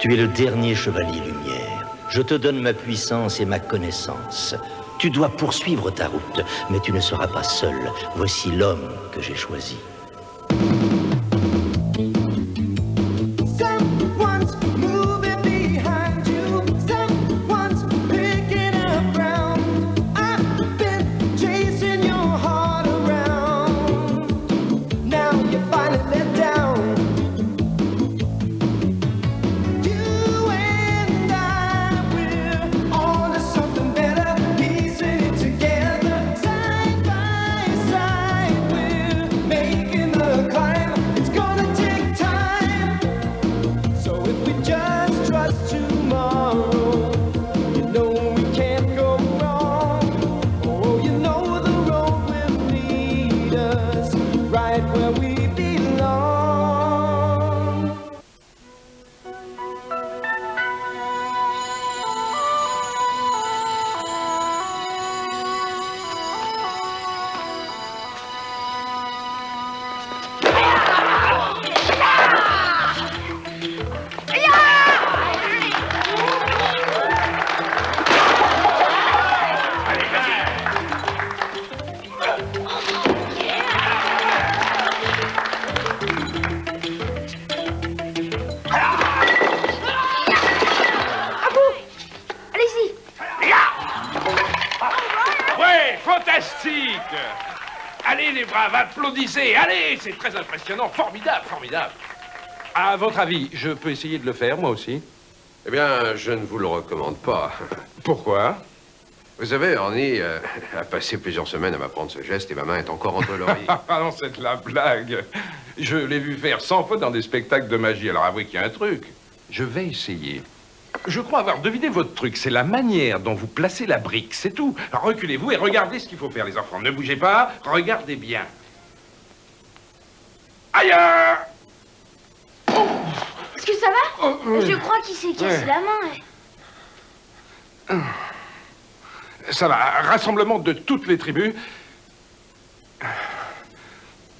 Tu es le dernier chevalier lumière. Je te donne ma puissance et ma connaissance. Tu dois poursuivre ta route, mais tu ne seras pas seul. Voici l'homme que j'ai choisi. Allez les braves, applaudissez, allez, c'est très impressionnant, formidable, formidable. À votre avis, je peux essayer de le faire, moi aussi? Eh bien, je ne vous le recommande pas. Pourquoi? Vous savez, Ernie a passé plusieurs semaines à m'apprendre ce geste et ma main est encore endolorie. Ah non, c'est de la blague. Je l'ai vu faire 100 fois dans des spectacles de magie, alors avouez qu'il y a un truc. Je vais essayer. Je crois avoir deviné votre truc. C'est la manière dont vous placez la brique, c'est tout. Alors reculez-vous et regardez ce qu'il faut faire, les enfants. Ne bougez pas, regardez bien. Aïe! Est-ce que ça va? Je crois qu'il s'est cassé la main. Ça va, rassemblement de toutes les tribus.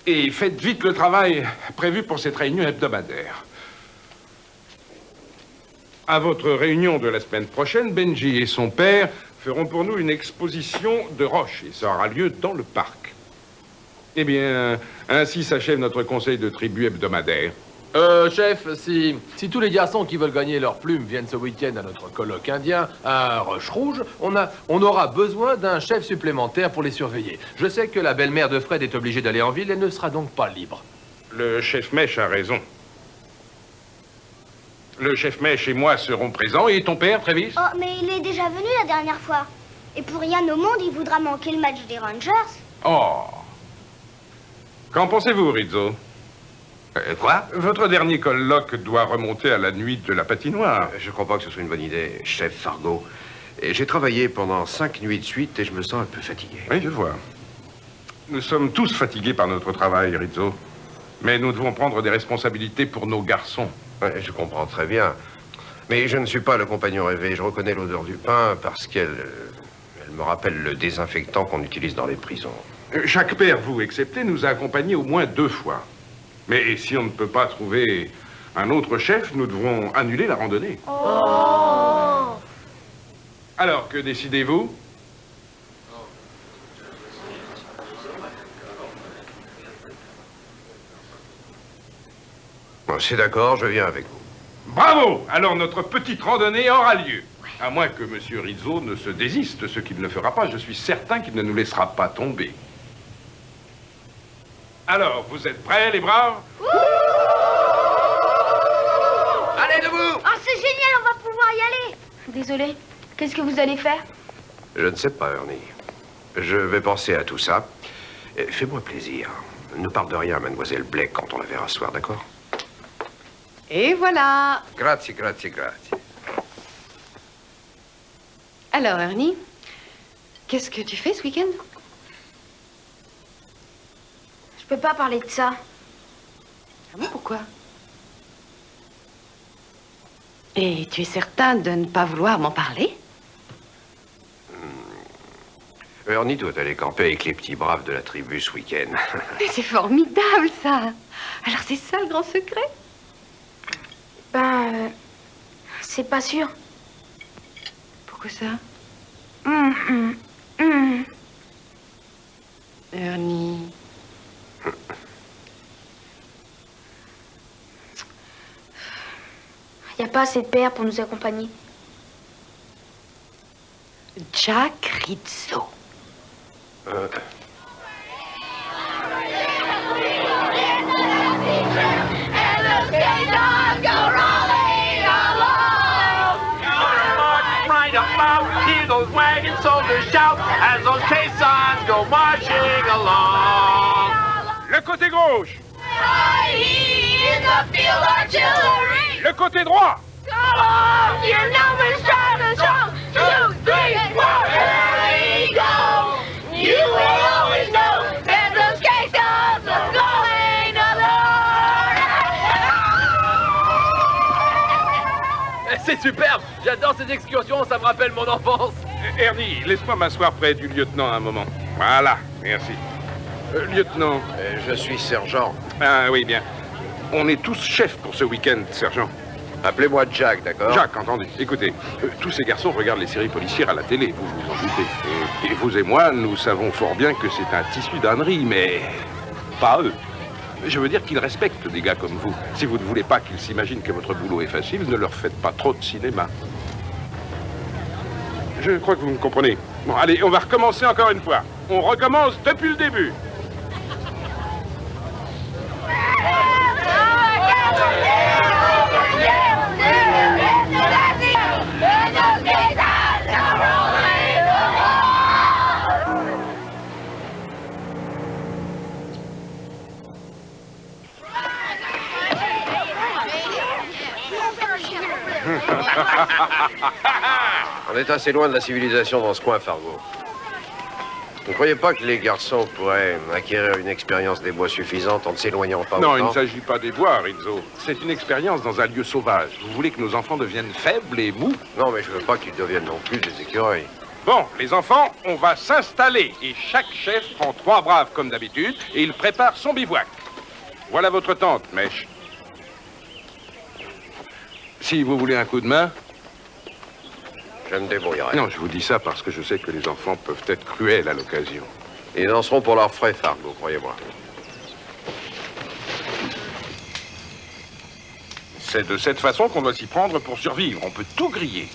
Et faites vite le travail prévu pour cette réunion hebdomadaire. À votre réunion de la semaine prochaine, Benji et son père feront pour nous une exposition de roches et ça aura lieu dans le parc. Eh bien, ainsi s'achève notre conseil de tribu hebdomadaire. Chef, si tous les garçons qui veulent gagner leur plume viennent ce week-end à notre colloque indien, à Roche Rouge, on aura besoin d'un chef supplémentaire pour les surveiller. Je sais que la belle-mère de Fred est obligée d'aller en ville et ne sera donc pas libre. Le chef Mèche a raison. Le chef Mèche et moi serons présents. Et ton père, Travis? Oh, mais il est déjà venu la dernière fois. Et pour rien au monde, il voudra manquer le match des Rangers. Oh. Qu'en pensez-vous, Rizzo? Quoi? Votre dernier colloque doit remonter à la nuit de la patinoire. Je crois pas que ce soit une bonne idée, chef Fargo. J'ai travaillé pendant 5 nuits de suite et je me sens un peu fatigué. Oui, je vois. Nous sommes tous fatigués par notre travail, Rizzo. Mais nous devons prendre des responsabilités pour nos garçons. Ouais, je comprends très bien. Mais je ne suis pas le compagnon rêvé. Je reconnais l'odeur du pain parce qu'elle me rappelle le désinfectant qu'on utilise dans les prisons. Chaque père, vous excepté, nous a accompagnés au moins 2 fois. Mais si on ne peut pas trouver un autre chef, nous devrons annuler la randonnée. Oh! Alors, que décidez-vous? Bon, c'est d'accord, je viens avec vous. Bravo! Alors notre petite randonnée aura lieu. À moins que M. Rizzo ne se désiste, ce qu'il ne fera pas, je suis certain qu'il ne nous laissera pas tomber. Alors, vous êtes prêts, les braves? Allez, debout! Oh, c'est génial, on va pouvoir y aller. Désolé, qu'est-ce que vous allez faire? Je ne sais pas, Ernie. Je vais penser à tout ça. Fais-moi plaisir. Ne parle de rien à Mademoiselle Blake quand on la verra ce soir, d'accord? Et voilà. Grazie, grazie, grazie. Alors, Ernie, qu'est-ce que tu fais ce week-end? Je peux pas parler de ça. Ah bon, pourquoi? Et tu es certain de ne pas vouloir m'en parler? Ernie doit aller camper avec les petits braves de la tribu ce week-end. Mais c'est formidable, ça. Alors c'est ça le grand secret? Ben, C'est pas sûr. Pourquoi ça? Ernie. Y a pas assez de pères pour nous accompagner. Jack Rizzo. Hear those wagon soldiers shout as those caissons go marching along. Le côté gauche. Le côté droit. C'est superbe. J'adore ces excursions, ça me rappelle mon enfance. Ernie, laisse-moi m'asseoir près du lieutenant un moment. Voilà, merci. Lieutenant. Je suis sergent. Ah oui, bien. On est tous chefs pour ce week-end, sergent. Appelez-moi Jack, d'accord? Jacques, entendu. Écoutez, tous ces garçons regardent les séries policières à la télé, vous vous en doutez. Et vous et moi, nous savons fort bien que c'est un tissu d'ânerie, mais pas eux. Je veux dire qu'ils respectent des gars comme vous. Si vous ne voulez pas qu'ils s'imaginent que votre boulot est facile, ne leur faites pas trop de cinéma. Je crois que vous me comprenez. Bon, allez, on va recommencer encore une fois. On recommence depuis le début. On est assez loin de la civilisation dans ce coin, Fargo. Vous ne croyez pas que les garçons pourraient acquérir une expérience des bois suffisante en ne s'éloignant pas Non, autant? il ne s'agit pas des bois, Rizzo. C'est une expérience dans un lieu sauvage. Vous voulez que nos enfants deviennent faibles et mous? Non, mais je veux pas qu'ils deviennent non plus des écureuils. Bon, les enfants, on va s'installer. Et chaque chef prend 3 braves comme d'habitude et il prépare son bivouac. Voilà votre tente, Mèche. Si vous voulez un coup de main... Je me débrouillerai. Non, je vous dis ça parce que je sais que les enfants peuvent être cruels à l'occasion. Ils en seront pour leurs frais, Fargo, croyez-moi. C'est de cette façon qu'on doit s'y prendre pour survivre. On peut tout griller.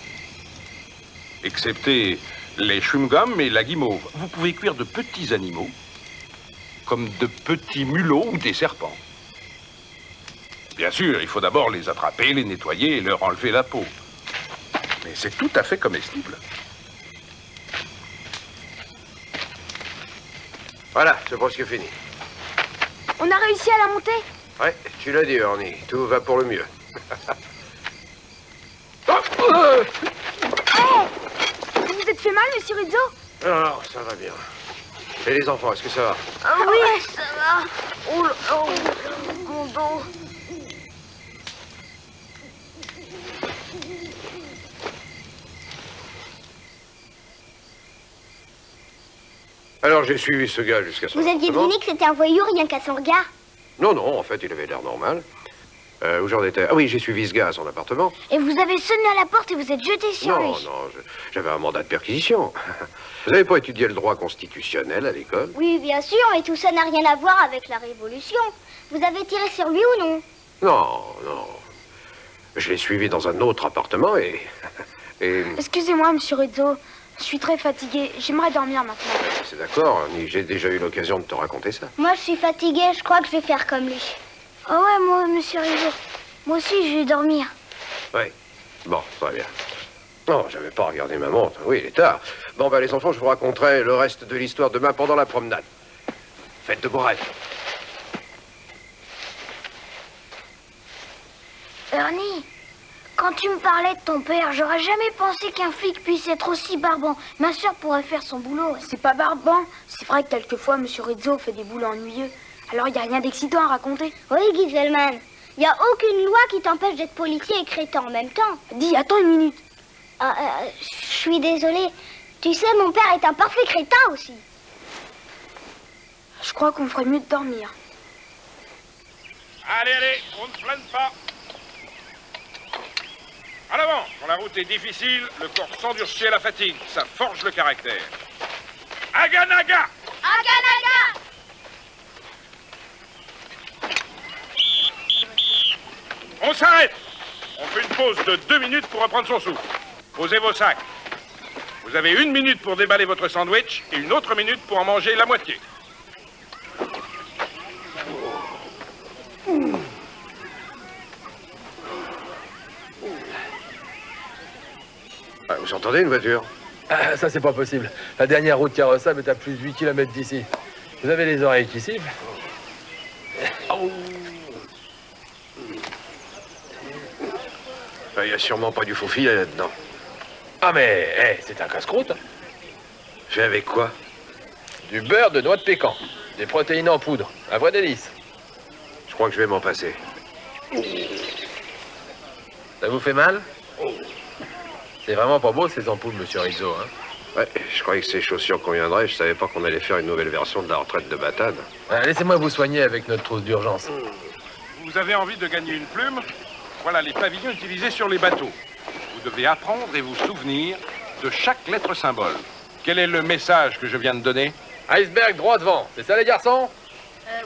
Excepté les chewing-gums et la guimauve. Vous pouvez cuire de petits animaux, comme de petits mulots ou des serpents. Bien sûr, il faut d'abord les attraper, les nettoyer et leur enlever la peau. Mais c'est tout à fait comestible. Voilà, c'est presque fini. On a réussi à la monter? Ouais, tu l'as dit, Ernie. Tout va pour le mieux. Vous vous êtes fait mal, monsieur Rizzo? Non, ça va bien. Et les enfants, est-ce que ça va? Oui, ça va. Oh, mon dos. Alors, j'ai suivi ce gars jusqu'à son Vous aviez appartement. deviné que c'était un voyou rien qu'à son regard? Non, non, en fait, il avait l'air normal. Où j'en étais? Ah oui, j'ai suivi ce gars à son appartement. Et vous avez sonné à la porte et vous êtes jeté sur lui. Non, j'avais un mandat de perquisition. Vous n'avez pas étudié le droit constitutionnel à l'école? Oui, bien sûr, mais tout ça n'a rien à voir avec la Révolution. Vous avez tiré sur lui ou non? Non, non. Je l'ai suivi dans un autre appartement et... Excusez-moi, monsieur Rizzo. Je suis très fatiguée. J'aimerais dormir maintenant. C'est d'accord, mais j'ai déjà eu l'occasion de te raconter ça. Moi, je suis fatiguée, je crois que je vais faire comme lui. Oh ouais, moi, monsieur Rizzo. Moi aussi, je vais dormir. Oui. Bon, très bien. Non, j'avais pas regardé ma montre. Oui, il est tard. Bon, ben, les enfants, je vous raconterai le reste de l'histoire demain pendant la promenade. Faites de beaux rêves. Ernie, quand tu me parlais de ton père, j'aurais jamais pensé qu'un flic puisse être aussi barbant. Ma soeur pourrait faire son boulot. C'est pas barbant. C'est vrai que quelquefois, monsieur Rizzo fait des boulots ennuyeux. Alors, il n'y a rien d'excitant à raconter. Oui, Giselman. Il n'y a aucune loi qui t'empêche d'être policier et crétin en même temps. Dis, attends une minute. Je suis désolée. Tu sais, mon père est un parfait crétin aussi. Je crois qu'on ferait mieux de dormir. Allez, allez, on ne flâne pas. À l'avant. la route est difficile, le corps s'endurcit à la fatigue. Ça forge le caractère. Aganaga! Aganaga! On s'arrête! On fait une pause de 2 minutes pour reprendre son souffle. Posez vos sacs. Vous avez 1 minute pour déballer votre sandwich et une autre minute pour en manger la moitié. Ah, vous entendez une voiture? Ah, ça, c'est pas possible. La dernière route carrossable est à plus de 8 km d'ici. Vous avez les oreilles qui sifflent? Il n'y a sûrement pas du faux filet là-dedans. Ah, mais c'est un casse-croûte. Fait avec quoi? Du beurre de noix de pécan. Des protéines en poudre. Un vrai délice. Je crois que je vais m'en passer. Ça vous fait mal? C'est vraiment pas beau, ces ampoules, monsieur Rizzo, hein? Ouais, je croyais que ces chaussures conviendraient. Je savais pas qu'on allait faire une nouvelle version de la retraite de Batane. Laissez-moi vous soigner avec notre trousse d'urgence. Vous avez envie de gagner une plume? Voilà les pavillons utilisés sur les bateaux. Vous devez apprendre et vous souvenir de chaque lettre symbole. Quel est le message que je viens de donner? Iceberg droit devant. C'est ça, les garçons?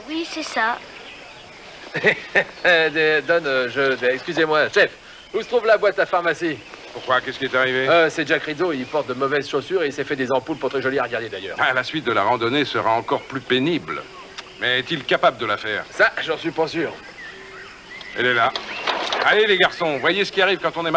Oui, c'est ça. Excusez-moi, chef. Où se trouve la boîte à pharmacie? Pourquoi? Qu'est-ce qui est arrivé? C'est Jack Rizzo. Il porte de mauvaises chaussures et il s'est fait des ampoules pas très jolies à regarder, d'ailleurs. Ah, la suite de la randonnée sera encore plus pénible. Mais est-il capable de la faire? Ça, j'en suis pas sûr. Elle est là. Allez, les garçons, voyez ce qui arrive quand on est mal